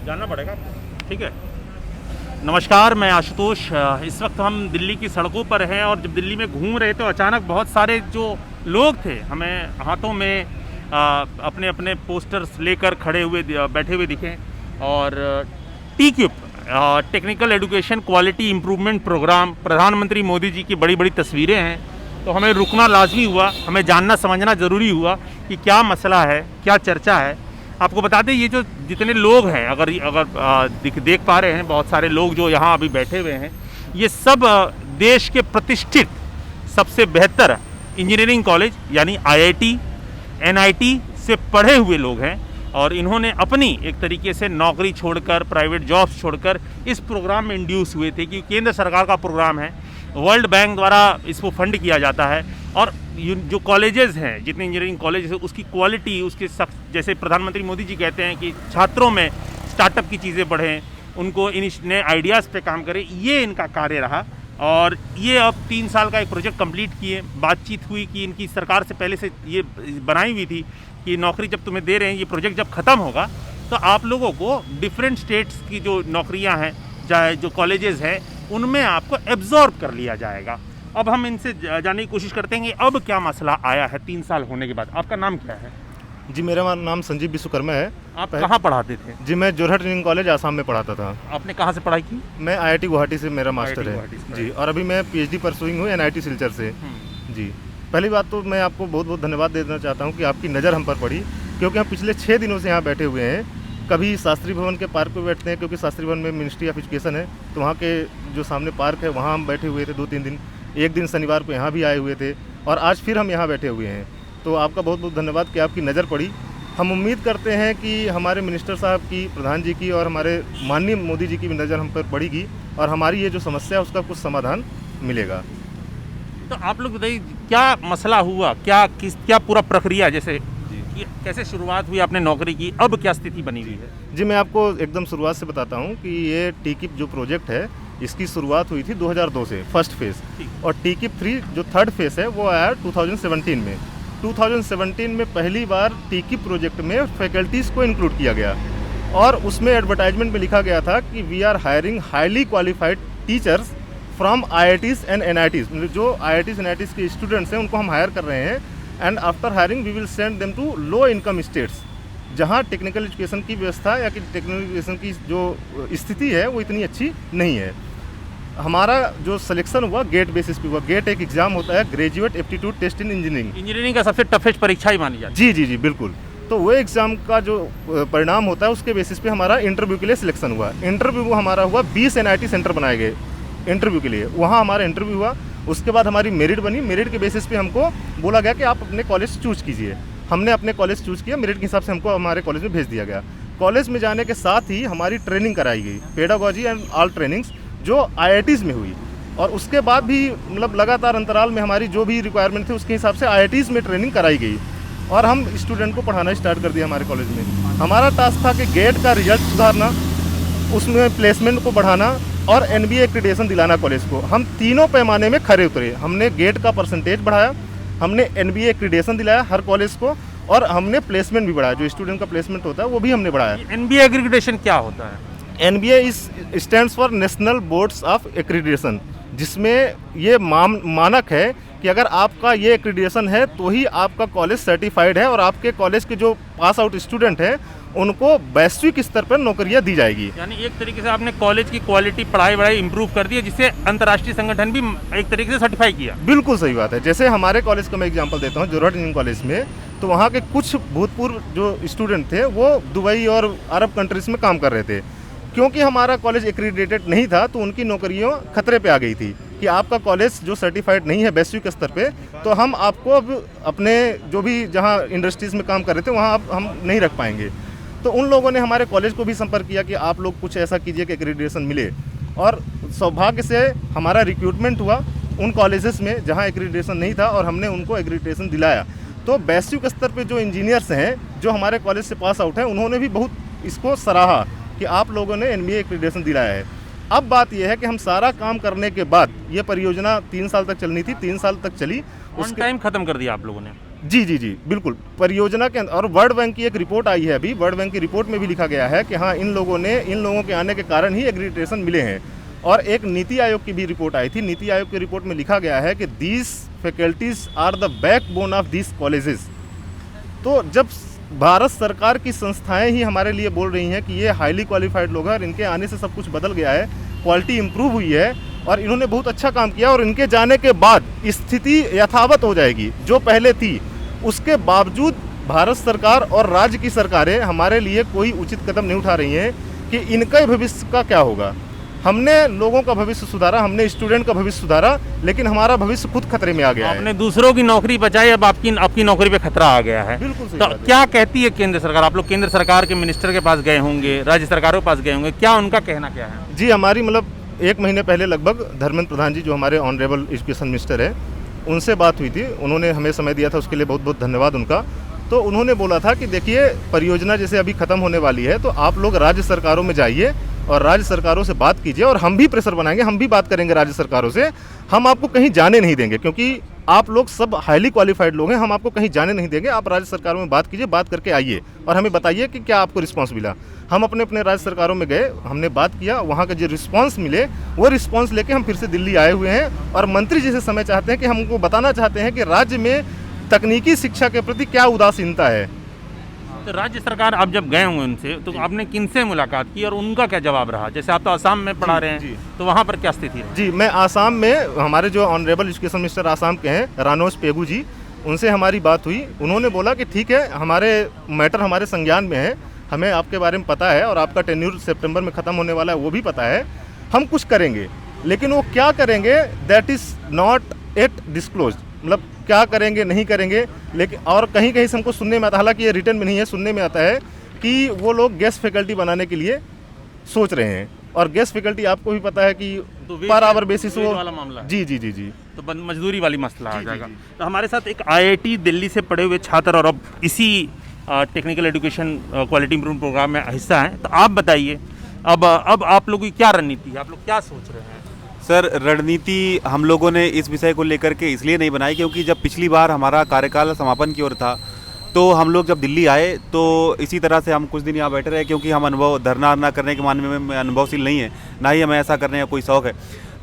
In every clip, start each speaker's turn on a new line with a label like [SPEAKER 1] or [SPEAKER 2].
[SPEAKER 1] जानना पड़ेगा आपको, ठीक है। नमस्कार, मैं आशुतोष। इस वक्त हम दिल्ली की सड़कों पर हैं और जब दिल्ली में घूम रहे तो अचानक बहुत सारे जो लोग थे हमें हाथों में अपने अपने पोस्टर्स लेकर खड़े हुए बैठे हुए दिखे और TEQIP technical education quality improvement programme, प्रधानमंत्री मोदी जी की बड़ी बड़ी तस्वीरें हैं। तो हमें रुकना लाजमी हुआ, हमें जानना समझना ज़रूरी हुआ कि क्या मसला है, क्या चर्चा है। आपको बता दें, ये जो जितने लोग हैं, अगर देख पा रहे हैं, बहुत सारे लोग जो यहाँ अभी बैठे हुए हैं, ये सब देश के प्रतिष्ठित सबसे बेहतर इंजीनियरिंग कॉलेज यानी IIT, NIT से पढ़े हुए लोग हैं और इन्होंने अपनी एक तरीके से नौकरी छोड़कर, प्राइवेट जॉब्स छोड़कर इस प्रोग्राम में इंड्यूस हुए थे कि केंद्र सरकार का प्रोग्राम है, वर्ल्ड बैंक द्वारा इसको फंड किया जाता है और जो कॉलेजेस हैं, जितने इंजीनियरिंग कॉलेज है, उसकी क्वालिटी, उसके जैसे प्रधानमंत्री मोदी जी कहते हैं कि छात्रों में स्टार्टअप की चीज़ें बढ़ें, उनको इन नए आइडियाज़ पे काम करें, ये इनका कार्य रहा। और ये अब 3 साल का एक प्रोजेक्ट कंप्लीट किए। बातचीत हुई कि इनकी सरकार से पहले से ये बनाई हुई थी कि नौकरी जब तुम्हें दे रहे हैं, ये प्रोजेक्ट जब ख़त्म होगा तो आप लोगों को डिफरेंट स्टेट्स की जो नौकरियां हैं, चाहे जो कॉलेजेस हैं, उनमें आपको एब्जॉर्ब कर लिया जाएगा। अब हम इनसे जानने की कोशिश करते हैं कि अब क्या मसला आया है 3 साल होने के बाद। आपका नाम क्या है?
[SPEAKER 2] जी, मेरा नाम संजीव विश्वकर्मा है।
[SPEAKER 1] आप कहाँ पढ़ाते थे?
[SPEAKER 2] जी, मैं जोरहाट ट्रेनिंग कॉलेज आसाम में पढ़ाता था।
[SPEAKER 1] आपने कहाँ से पढ़ाई की?
[SPEAKER 2] मैं IIT गुवाहाटी से, मेरा मास्टर है जी, और अभी मैं PhD परसुइंग हूँ NIT सिलचर से जी। पहली बात तो मैं आपको बहुत बहुत धन्यवाद देना चाहता हूँ कि आपकी नज़र हम पर पड़ी, क्योंकि हम पिछले 6 दिनों से यहाँ बैठे हुए हैं। कभी शास्त्री भवन के पार्क पे बैठते हैं, क्योंकि शास्त्री भवन में मिनिस्ट्री ऑफ एजुकेशन है, तो वहाँ के जो सामने पार्क है वहाँ हम बैठे हुए थे 2-3 दिन। एक दिन शनिवार को यहाँ भी आए हुए थे और आज फिर हम यहाँ बैठे हुए हैं। तो आपका बहुत बहुत धन्यवाद कि आपकी नज़र पड़ी। हम उम्मीद करते हैं कि हमारे मिनिस्टर साहब की, प्रधान जी की और हमारे माननीय मोदी जी की भी नज़र हम पर पड़ेगी और हमारी ये जो समस्या है उसका कुछ समाधान मिलेगा।
[SPEAKER 1] तो आप लोग बताइए, क्या मसला हुआ, क्या पूरा प्रक्रिया, जैसे कैसे शुरुआत हुई आपने नौकरी की, अब क्या स्थिति बनी हुई है?
[SPEAKER 2] जी, मैं आपको एकदम शुरुआत से बताता हूँ कि ये टी-क्यूब जो प्रोजेक्ट है, इसकी शुरुआत हुई थी 2002 से, फर्स्ट फेज़, और टी-क्यूब 3 जो थर्ड फेज़ है वो आया 2017 में। 2017 में पहली बार टी-क्यूब प्रोजेक्ट में फैकल्टीज़ को इंक्लूड किया गया और उसमें एडवर्टाइजमेंट में लिखा गया था कि we are hiring highly qualified teachers from IITs and NITs। जो IITs NITs के स्टूडेंट्स हैं उनको हम हायर कर रहे हैं, and after hiring we will send them to low income states, जहाँ टेक्निकल एजुकेशन की व्यवस्था या कि टेक्निकल एजुकेशन की जो स्थिति है वो इतनी अच्छी नहीं है। हमारा जो सिलेक्शन हुआ गेट बेसिस पे हुआ। गेट एक एग्जाम होता है, graduate aptitude test in engineering
[SPEAKER 1] का सबसे टफेस्ट परीक्षा ही मानी जाती है।
[SPEAKER 2] जी, बिल्कुल। तो वो एग्ज़ाम का जो परिणाम होता है उसके बेसिस पे हमारा इंटरव्यू के लिए सिलेक्शन हुआ। इंटरव्यू हमारा हुआ, 20 NIT सेंटर बनाए गए इंटरव्यू के लिए, वहाँ हमारा इंटरव्यू हुआ। उसके बाद हमारी मेरिट बनी। मेरिट के बेसिस पे हमको बोला गया कि आप अपने कॉलेज चूज़ कीजिए। हमने अपने कॉलेज चूज़ किया, मेरिट के हिसाब से हमको हमारे कॉलेज में भेज दिया गया। कॉलेज में जाने के साथ ही हमारी ट्रेनिंग कराई गई, पेडागॉजी एंड ऑल ट्रेनिंग्स, जो IITs में हुई, और उसके बाद भी मतलब लगातार अंतराल में हमारी जो भी रिक्वायरमेंट थी उसके हिसाब से IITs में ट्रेनिंग कराई गई और हम स्टूडेंट को पढ़ाना स्टार्ट कर दिया हमारे कॉलेज में। हमारा टास्क था कि गेट का रिजल्ट सुधारना, उसमें प्लेसमेंट को बढ़ाना और NBA एक्रीडेशन दिलाना कॉलेज को। हम तीनों पैमाने में खरे उतरे। हमने गेट का परसेंटेज बढ़ाया, हमने NBA एक्रीडेशन दिलाया हर कॉलेज को, और हमने प्लेसमेंट भी बढ़ाया। जो स्टूडेंट का प्लेसमेंट होता है वो भी हमने बढ़ाया।
[SPEAKER 1] NBA एक्रीडेशन क्या होता है?
[SPEAKER 2] NBA stands for national boards of accreditation, जिसमें ये मानक है कि अगर आपका ये एक्रीडेशन है तो ही आपका कॉलेज सर्टिफाइड है और आपके कॉलेज के जो पास आउट स्टूडेंट हैं उनको वैश्विक स्तर पर नौकरियां दी जाएगी।
[SPEAKER 1] यानी एक तरीके से आपने कॉलेज की क्वालिटी, पढ़ाई इंप्रूव कर दी है, जिससे अंतर्राष्ट्रीय संगठन भी एक तरीके से सर्टिफाई किया।
[SPEAKER 2] बिल्कुल सही बात है। जैसे हमारे कॉलेज का मैं एग्जांपल देता हूँ, जोरहाट इंजीनियरिंग कॉलेज में, तो वहाँ के कुछ भूतपूर्व जो स्टूडेंट थे वो दुबई और अरब कंट्रीज में काम कर रहे थे। क्योंकि हमारा कॉलेज एक्रीडेटेड नहीं था तो उनकी नौकरियों खतरे पे आ गई थी कि आपका कॉलेज जो सर्टिफाइड नहीं है वैश्विक स्तर पे, तो हम आपको अब अपने जो भी जहाँ इंडस्ट्रीज़ में काम कर रहे थे वहाँ अब हम नहीं रख पाएंगे। तो उन लोगों ने हमारे कॉलेज को भी संपर्क किया कि आप लोग कुछ ऐसा कीजिए कि एक्रीडेशन मिले, और सौभाग्य से हमारा रिक्रूटमेंट हुआ उन कॉलेजेस में जहाँ एक्रीडेशन नहीं था और हमने उनको एक्रीडेशन दिलाया। तो वैश्विक स्तर पे जो इंजीनियर्स हैं जो हमारे कॉलेज से पास आउट हैं, उन्होंने भी बहुत इसको सराहा कि आप लोगों ने NBA एक्रीडेशन दिलाया है। अब बात यह है कि हम सारा काम करने के बाद, ये परियोजना 3 साल तक चलनी थी, 3 साल तक चली,
[SPEAKER 1] उस टाइम ख़त्म कर दिया आप लोगों ने।
[SPEAKER 2] जी जी जी बिल्कुल, परियोजना के और वर्ल्ड बैंक की एक रिपोर्ट आई है अभी, वर्ल्ड बैंक की रिपोर्ट में भी लिखा गया है कि हाँ इन लोगों के आने के कारण ही एक्रीडिटेशन मिले हैं। और एक नीति आयोग की भी रिपोर्ट आई थी, नीति आयोग की रिपोर्ट में लिखा गया है कि these faculties are the backbone of these colleges. तो जब भारत सरकार की संस्थाएं ही हमारे लिए बोल रही हैं कि ये हाईली क्वालिफाइड लोग हैं और इनके आने से सब कुछ बदल गया है, क्वालिटी इंप्रूव हुई है और इन्होंने बहुत अच्छा काम किया और इनके जाने के बाद स्थिति यथावत हो जाएगी जो पहले थी, उसके बावजूद भारत सरकार और राज्य की सरकारें हमारे लिए कोई उचित कदम नहीं उठा रही हैं कि इनके भविष्य का क्या होगा। हमने लोगों का भविष्य सुधारा, हमने स्टूडेंट का भविष्य सुधारा, लेकिन हमारा भविष्य खुद खतरे में आ गया है।
[SPEAKER 1] आपने दूसरों की नौकरी बचाई, अब आपकी नौकरी पे खतरा आ गया है।
[SPEAKER 2] बिल्कुल सही
[SPEAKER 1] तो
[SPEAKER 2] बात है।
[SPEAKER 1] क्या कहती है केंद्र सरकार? आप लोग केंद्र सरकार के मिनिस्टर के पास गए होंगे, राज्य सरकारों के पास गए होंगे, क्या उनका कहना क्या है?
[SPEAKER 2] जी हमारी मतलब 1 महीने पहले लगभग धर्मेंद्र प्रधान जी जो हमारे ऑनरेबल एजुकेशन मिनिस्टर है, उनसे बात हुई थी। उन्होंने हमें समय दिया था, उसके लिए बहुत बहुत धन्यवाद उनका। तो उन्होंने बोला था कि देखिए परियोजना जैसे अभी ख़त्म होने वाली है तो आप लोग राज्य सरकारों में जाइए और राज्य सरकारों से बात कीजिए और हम भी प्रेशर बनाएंगे, हम भी बात करेंगे राज्य सरकारों से। हम आपको कहीं जाने नहीं देंगे क्योंकि आप लोग सब हाईली क्वालिफाइड लोग हैं, हम आपको कहीं जाने नहीं देंगे। आप राज्य सरकारों में बात कीजिए, बात करके आइए और हमें बताइए कि क्या आपको रिस्पांस मिला। हम अपने अपने राज्य सरकारों में गए, हमने बात किया, वहाँ का जो रिस्पांस मिले वो रिस्पांस लेके हम फिर से दिल्ली आए हुए हैं और मंत्री जी से समय चाहते हैं कि हमको बताना चाहते हैं कि राज्य में तकनीकी शिक्षा के प्रति क्या उदासीनता है।
[SPEAKER 1] तो राज्य सरकार आप जब गए होंगे उनसे, तो आपने किनसे मुलाकात की और उनका क्या जवाब रहा? जैसे आप तो आसाम में पढ़ा रहे हैं, तो वहाँ पर क्या स्थिति है?
[SPEAKER 2] जी मैं आसाम में, हमारे जो ऑनरेबल एजुकेशन मिनिस्टर आसाम के हैं रानोज पेगू जी, उनसे हमारी बात हुई। उन्होंने बोला कि ठीक है, हमारे मैटर हमारे संज्ञान में है, हमें आपके बारे में पता है और आपका टेन्यूर सितंबर में ख़त्म होने वाला है वो भी पता है, हम कुछ करेंगे, लेकिन वो क्या करेंगे that is not at disclose, मतलब क्या करेंगे नहीं करेंगे। लेकिन और कहीं कहीं से हमको सुनने में आता है, हालांकि ये रिटर्न में नहीं है, सुनने में आता है कि वो लोग गेस्ट फैकल्टी बनाने के लिए सोच रहे हैं। और गेस्ट फैकल्टी आपको भी पता है कि पर आवर बेसिस वो
[SPEAKER 1] वाला मामला है।
[SPEAKER 2] जी जी जी जी
[SPEAKER 1] तो मजदूरी वाली मसला आ
[SPEAKER 2] जी,
[SPEAKER 1] जाएगा।
[SPEAKER 2] जी।
[SPEAKER 1] तो हमारे साथ एक IIT दिल्ली से पढ़े हुए छात्र और अब इसी technical education quality improvement program में हिस्सा हैं। तो आप बताइए अब आप लोगों की क्या रणनीति है, आप लोग क्या सोच रहे हैं?
[SPEAKER 3] सर रणनीति हम लोगों ने इस विषय को लेकर के इसलिए नहीं बनाई क्योंकि जब पिछली बार हमारा कार्यकाल समापन की ओर था तो हम लोग जब दिल्ली आए तो इसी तरह से हम कुछ दिन यहाँ बैठे रहे क्योंकि हम अनुभव धरना ना करने के मामले में अनुभवशील नहीं है, ना ही हमें ऐसा करने का कोई शौक है।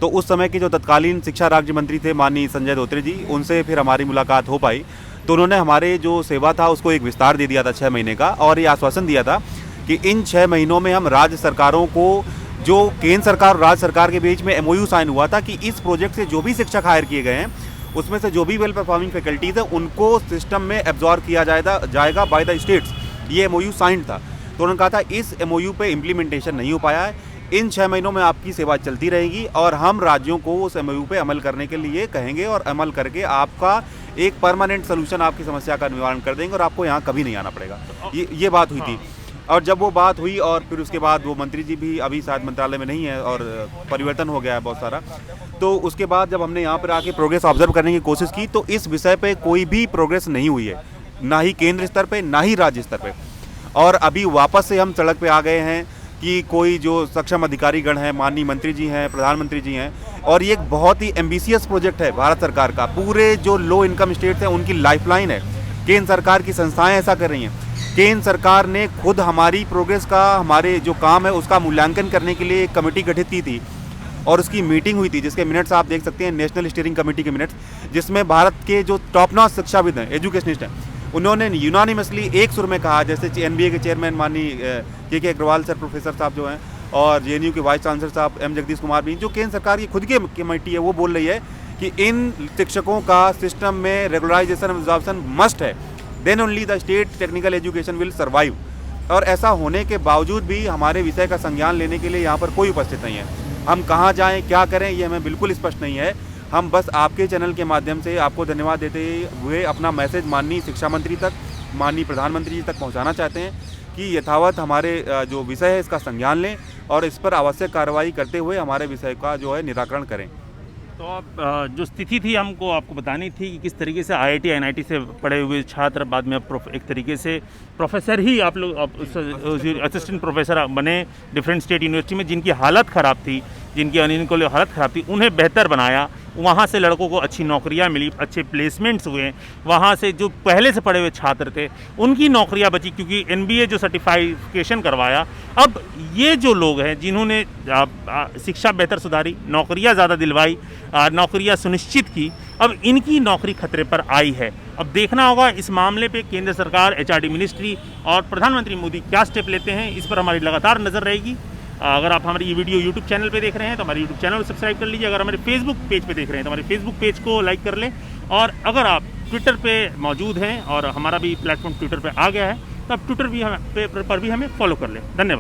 [SPEAKER 3] तो उस समय के जो तत्कालीन शिक्षा राज्य मंत्री थे माननीय संजय धोत्रे जी, उनसे फिर हमारी मुलाकात हो पाई। तो उन्होंने हमारे जो सेवा था उसको एक विस्तार दे दिया था 6 महीने का और ये आश्वासन दिया था कि इन 6 महीनों में हम राज्य सरकारों को, जो केंद्र सरकार और राज्य सरकार के बीच में MOU साइन हुआ था कि इस प्रोजेक्ट से जो भी शिक्षक हायर किए गए हैं उसमें से जो भी वेल परफॉर्मिंग फैकल्टीज़ है उनको सिस्टम में एब्जॉर्ब किया जाएगा बाय द स्टेट्स, ये MOU साइन था। तो उन्होंने कहा था इस MOU पे इम्प्लीमेंटेशन नहीं हो पाया है, इन 6 महीनों में आपकी सेवा चलती रहेगी और हम राज्यों को उस MOU पे अमल करने के लिए कहेंगे और अमल करके आपका एक परमानेंट सोल्यूशन आपकी समस्या का निवारण कर देंगे और आपको यहाँ कभी नहीं आना पड़ेगा। ये बात हुई थी। और जब वो बात हुई और फिर उसके बाद वो मंत्री जी भी अभी शायद मंत्रालय में नहीं है और परिवर्तन हो गया है बहुत सारा, तो उसके बाद जब हमने यहाँ पर आके प्रोग्रेस ऑब्जर्व करने की कोशिश की तो इस विषय पे कोई भी प्रोग्रेस नहीं हुई है, ना ही केंद्र स्तर पे ना ही राज्य स्तर पे। और अभी वापस से हम सड़क पे आ गए हैं कि कोई जो सक्षम अधिकारीगण हैं, माननीय मंत्री जी हैं, प्रधानमंत्री जी हैं, और ये एक बहुत ही एम्बिशियस प्रोजेक्ट है भारत सरकार का, पूरे जो लो इनकम स्टेट्स हैं उनकी लाइफलाइन है। केंद्र सरकार की संस्थाएं ऐसा कर रही हैं। केंद्र सरकार ने खुद हमारी प्रोग्रेस का, हमारे जो काम है उसका मूल्यांकन करने के लिए एक कमेटी गठित की थी और उसकी मीटिंग हुई थी जिसके मिनट्स आप देख सकते हैं, नेशनल स्टीयरिंग कमेटी के मिनट्स, जिसमें भारत के जो टॉप नॉच शिक्षाविद हैं, एजुकेशनिस्ट हैं, उन्होंने यूनानिमसली एक सुर में कहा, जैसे NBA के चेयरमैन माननीय KK अग्रवाल सर प्रोफेसर साहब जो हैं और JNU के वाइस चांसलर साहब M जगदीश कुमार भी, जो केंद्र सरकार की खुद की कमेटी है, वो बोल रही है कि इन शिक्षकों का सिस्टम में रेगुलराइजेशन एब्जॉर्प्शन मस्ट है, then only the state technical education will survive. और ऐसा होने के बावजूद भी हमारे विषय का संज्ञान लेने के लिए यहाँ पर कोई उपस्थित नहीं है। हम कहाँ जाएं, क्या करें, ये हमें बिल्कुल स्पष्ट नहीं है। हम बस आपके चैनल के माध्यम से आपको धन्यवाद देते हुए अपना मैसेज माननीय शिक्षा मंत्री तक, माननीय प्रधानमंत्री जी तक पहुँचाना चाहते हैं कि यथावत हमारे जो विषय है इसका संज्ञान लें और इस पर आवश्यक कार्रवाई करते हुए हमारे विषय का जो है निराकरण करें।
[SPEAKER 1] तो अब जो स्थिति थी हमको आपको बतानी थी कि किस तरीके से IIT NIT से पढ़े हुए छात्र बाद में एक तरीके से प्रोफेसर ही आप लोग असिस्टेंट प्रोफेसर बने डिफरेंट स्टेट यूनिवर्सिटी में, जिनकी हालत ख़राब थी, जिनकी जिनको हालत ख़राब थी उन्हें बेहतर बनाया, वहाँ से लड़कों को अच्छी नौकरियाँ मिली, अच्छे प्लेसमेंट्स हुए, वहाँ से जो पहले से पढ़े हुए छात्र थे उनकी नौकरियाँ बची, क्योंकि NBA जो सर्टिफिकेशन करवाया। अब ये जो लोग हैं जिन्होंने शिक्षा बेहतर सुधारी, नौकरियाँ ज़्यादा दिलवाई, नौकरियाँ सुनिश्चित की, अब इनकी नौकरी खतरे पर आई है। अब देखना होगा इस मामले पे केंद्र सरकार, HRD मिनिस्ट्री और प्रधानमंत्री मोदी क्या स्टेप लेते हैं, इस पर हमारी लगातार नज़र रहेगी। अगर आप हमारी ये वीडियो YouTube चैनल पे देख रहे हैं तो हमारे YouTube चैनल को सब्सक्राइब कर लीजिए। अगर हमारे Facebook पेज पे देख रहे हैं तो हमारे Facebook पेज को लाइक कर लें, और अगर आप ट्विटर पे मौजूद हैं और हमारा भी प्लेटफॉर्म ट्विटर पे आ गया है तो आप ट्विटर भी पर भी हमें फॉलो कर लें। धन्यवाद।